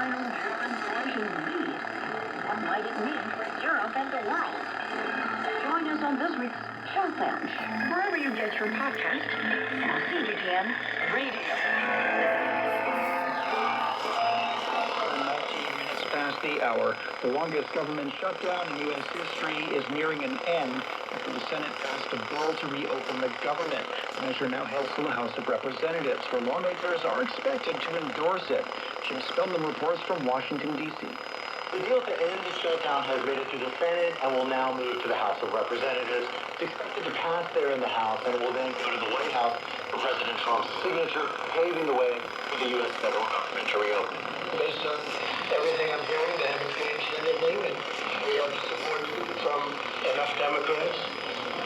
final German version lead. What might it mean for Europe and the world? Join us on this week's Health Lounge, wherever you get your podcast, and on CGTN Radio. 19 minutes past the hour, the longest government shutdown in U.S. history is nearing an end after the Senate passed a bill to reopen the government. The measure now heads to the House of Representatives, where lawmakers are expected to endorse it. Jim Spellman reports from Washington, D.C. The deal to end the shutdown has made it through the Senate and will now move to the House of Representatives. It's expected to pass there in the House and will then go to the White House for President Trump's signature, paving the way for the U.S. federal government to reopen. Based on everything I'm hearing, they haven't changed anything, and we have support from enough Democrats,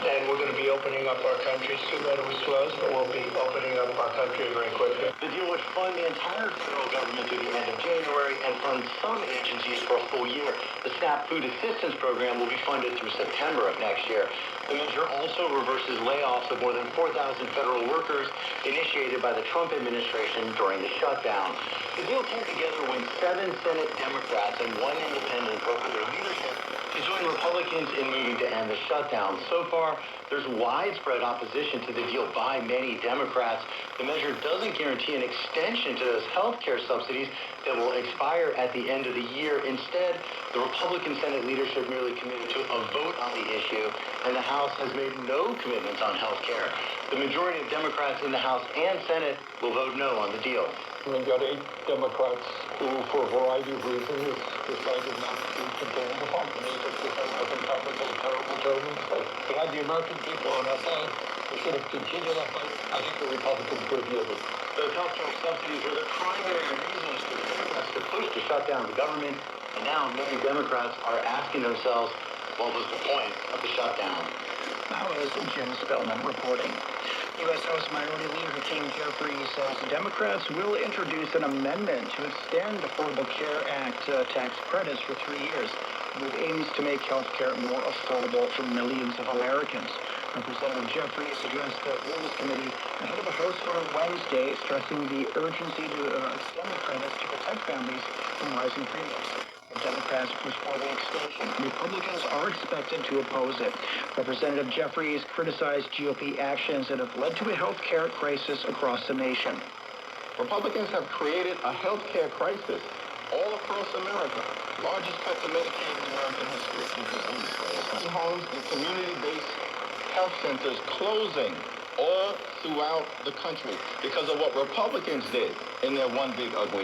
and we're going to be opening up our country. It's too bad it was closed, but we'll be opening up our country very quickly. The deal would fund the entire federal government through the end of January and fund some agencies for a full year. The SNAP Food Assistance Program will be funded through September of next year. The measure also reverses layoffs of more than 4,000 federal workers initiated by the Trump administration during the shutdown. The deal came together when 7 Senate Democrats and 1 independent broke their leadership to join Republicans in moving to end the shutdown. So far, there's widespread opposition to the deal by many Democrats. The measure doesn't guarantee an extension to those health care subsidies that will expire at the end of the year. Instead, the Republican Senate leadership merely committed to a vote on the issue, and the House has made no commitments on health care. The majority of Democrats in the House and Senate will vote no on the deal. We've got 8 Democrats who, for a variety of reasons, decided not to continue the fund. And they just decided, I think that was a terrible mistake. We had the American people on our side. We should have continued that fight. I think the Republicans could have yielded. Those health care subsidies were the primary reasons for the Democrats to push to shut down the government, and now many Democrats are asking themselves, what was the point of the shutdown? That was Jim Spellman reporting. U.S. House Minority Leader Hakeem Jeffries says Democrats will introduce an amendment to extend Affordable Care Act tax credits for 3 years, with aims to make health care more affordable for millions of Americans. Representative Jeffries addressed the Rules Committee ahead of the House vote Wednesday, stressing the urgency to extend the credits to protect families from rising premiums. The Democrats push for the extension. Republicans are expected to oppose it. Representative Jeffries criticized GOP actions that have led to a health care crisis across the nation. Republicans have created a health care crisis all across America. Largest cut to Medicaid in American history. Homes and community-based health centers closing all throughout the country because of what Republicans did in their one big ugly